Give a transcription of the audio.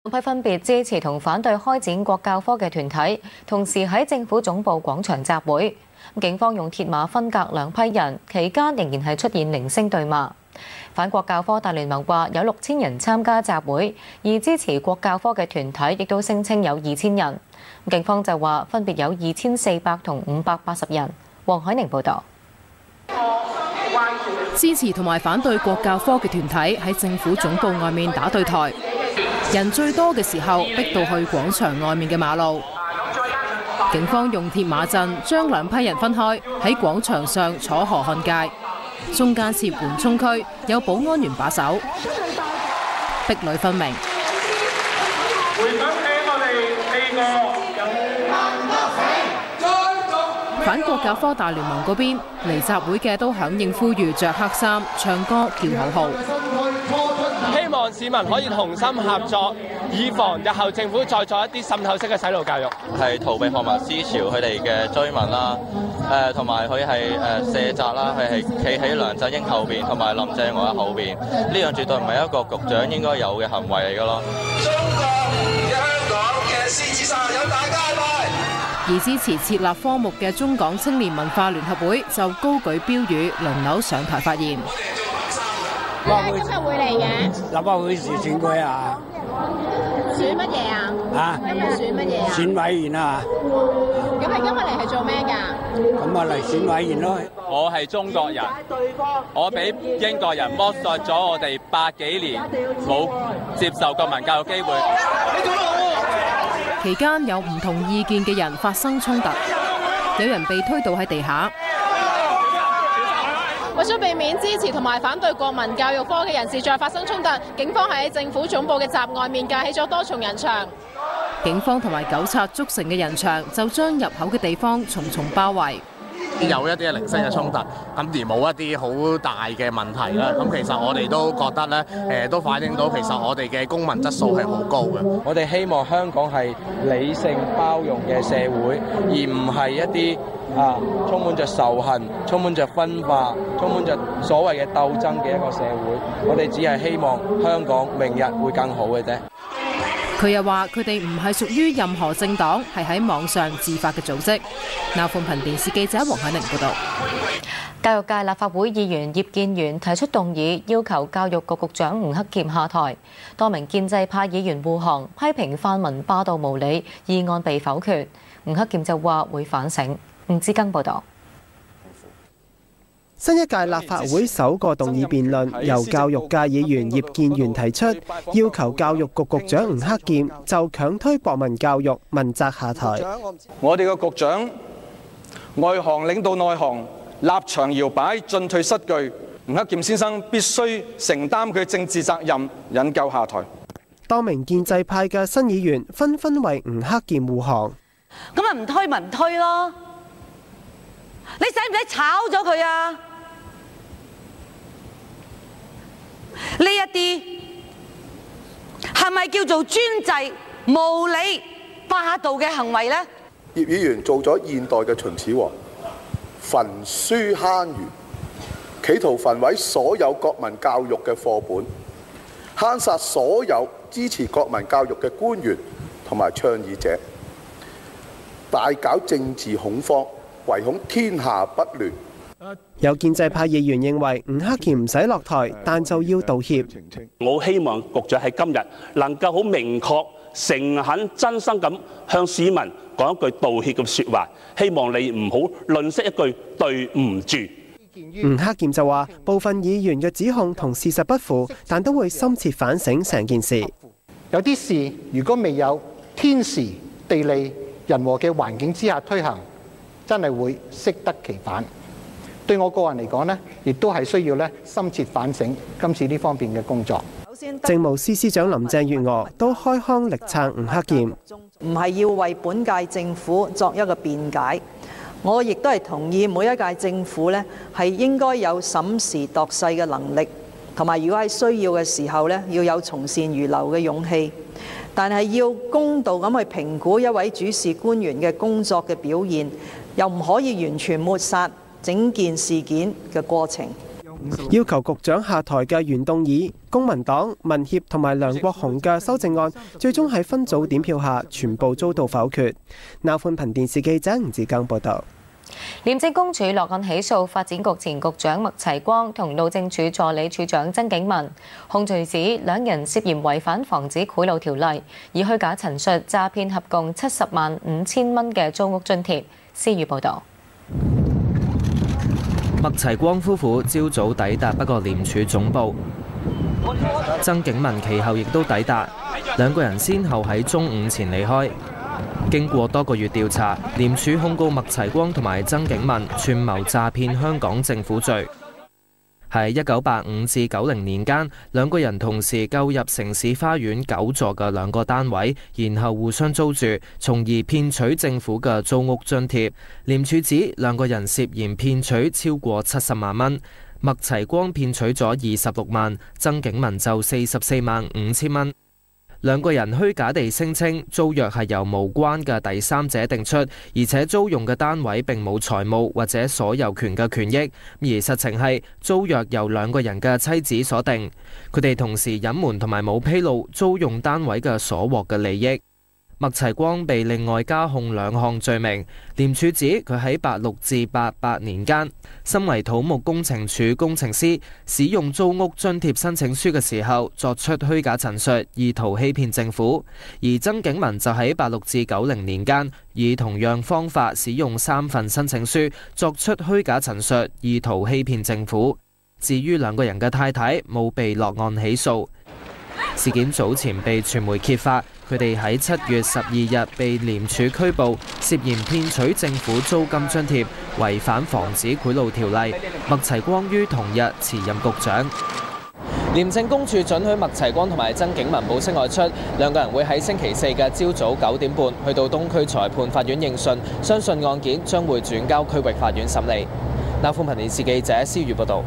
批分別支持同反對開展國教科嘅團體，同時喺政府總部廣場集會。警方用鐵馬分隔兩批人，期間仍然係出現零星對罵。反國教科大聯盟話有6000人參加集會，而支持國教科嘅團體亦都聲稱有2000人。警方就話分別有2400同580人。黃海寧報導。支持同埋反對國教科嘅團體喺政府總部外面打對台，人最多嘅時候逼到去廣場外面嘅馬路。警方用鐵馬陣將兩批人分開，喺廣場上楚河漢界，中間設緩衝區，有保安員把守，壁壘分明。反國教科大聯盟嗰邊嚟集會嘅都響應呼籲着黑衫、唱歌、叫口號，希望市民可以同心合作，以防日後政府再做一啲滲透式嘅洗腦教育。係逃避學民思潮佢哋嘅追問啦，同埋佢係卸責啦，佢係企喺梁振英後邊同埋林鄭月娥後邊，呢樣絕對唔係一個局長應該有嘅行為嚟㗎咯。中國嘅香港嘅獅子山有大家拜。而支持設立科目嘅中港青年文化聯合會就高舉標語，輪流上台發言。今日會嚟嘅立法會時選舉啊！選乜嘢啊？啊！今日選乜嘢啊？選委員啊！咁你今日嚟係做咩㗎？咁啊嚟選委員咯。我係中國人，我俾英國人剝削咗我哋100幾年，冇接受國民教育機會。期間有唔同意見嘅人發生衝突，有人被推倒喺地下。為咗避免支持同埋反對國民教育科嘅人士再發生衝突，警方喺政府總部嘅閘外面架起咗多重人牆。警方同埋糾察築成嘅人牆就將入口嘅地方重重包圍。有一啲嘅零星嘅衝突，咁而冇一啲好大嘅問題啦。咁其實我哋都覺得咧，都反映到其實我哋嘅公民質素係好高嘅。我哋希望香港係理性包容嘅社會，而唔係一啲充滿着仇恨、充滿着分化、充滿着所謂嘅鬥爭嘅一個社會。我哋只係希望香港明日會更好嘅啫。佢又話：佢哋唔係屬於任何政黨，係喺網上自發嘅組織。鬧寬頻電視記者黃海寧報導。教育界立法會議員葉建源提出動議，要求教育局局長吳克儉下台。多名建制派議員護航，批評泛民霸道無理，議案被否決。吳克儉就話會反省。吳志庚報導。新一屆立法會首個動議辯論，由教育界議員葉建源提出，要求教育局局長吳克儉就強推國民教育問責下台。我哋嘅局長外行領導內行，立場搖擺，進退失據。吳克儉先生必須承擔佢政治責任，引咎下台。多名建制派嘅新議員紛紛為吳克儉護航。咁啊唔推咪唔推咯，你使唔使炒咗佢啊？呢一啲係咪叫做專制、無理、霸道嘅行為呢？葉議員做咗現代嘅秦始皇，焚書坑儒，企圖焚毀所有國民教育嘅課本，坑殺所有支持國民教育嘅官員同埋倡議者，大搞政治恐慌，唯恐天下不亂。有建制派議員認為吳克儉唔使落台，但就要道歉。我希望局長喺今日能夠好明確、誠懇、真心咁向市民講一句道歉嘅説話，希望你唔好吝嗇一句對唔住。吳克儉就話：部分議員嘅指控同事實不符，但都會深切反省成件事。有啲事如果未有天時地利人和嘅環境之下推行，真係會適得其反。對我個人嚟講呢，亦都係需要咧深切反省今次呢方面嘅工作。政務司司長林鄭月娥都開腔力撐吳克儉，唔係要為本屆政府作一個辯解。我亦都係同意每一屆政府呢係應該有審時度勢嘅能力，同埋如果喺需要嘅時候呢，要有從善如流嘅勇氣。但係要公道咁去評估一位主事官員嘅工作嘅表現，又唔可以完全抹殺整件事件嘅過程。要求局長下台嘅原動議、公民黨、民協同埋梁國雄嘅修正案，最終喺分組點票下全部遭到否決。鬧寬頻電視記者吳志剛報道。廉政公署落案起訴發展局前局長麥齊光同路政署助理署長曾景文，控罪指兩人涉嫌違反防止賄賂條例，以虛假陳述詐騙合共705000蚊嘅租屋津貼。施宇報導。麥齊光夫婦朝早抵達北角廉署總部，曾景文其後亦都抵達，兩個人先後喺中午前離開。經過多個月調查，廉署控告麥齊光同埋曾景文串謀詐騙香港政府罪。喺1985至90年間，兩個人同時購入城市花園9座嘅兩個單位，然後互相租住，從而騙取政府嘅租屋津貼。廉署指兩個人涉嫌騙取超過70萬蚊，麥齊光騙取咗26萬，曾景文就44萬5千蚊。兩個人虛假地聲稱租約係由無關嘅第三者定出，而且租用嘅單位並冇財務或者所有權嘅權益，而實情係租約由兩個人嘅妻子所定。佢哋同時隱瞞同埋冇披露租用單位嘅所獲嘅利益。麥齊光被另外加控2項罪名，廉署指佢喺86至88年間，身為土木工程署工程師，使用租屋津貼申請書嘅時候作出虛假陳述，意圖欺騙政府；而曾景文就喺86至90年間，以同樣方法使用3份申請書作出虛假陳述，意圖欺騙政府。至於兩個人嘅太太冇被落案起訴。事件早前被傳媒揭發，佢哋喺7月12日被廉署拘捕，涉嫌騙取政府租金津貼，違反防止賄賂條例。麥齊光於同日辭任局長。廉政公署准許麥齊光同埋曾景文保釋外出，兩個人會喺星期4嘅朝早9點半去到東區裁判法院應訊，相信案件將會轉交區域法院審理。鬧寬頻電視記者施宇報導。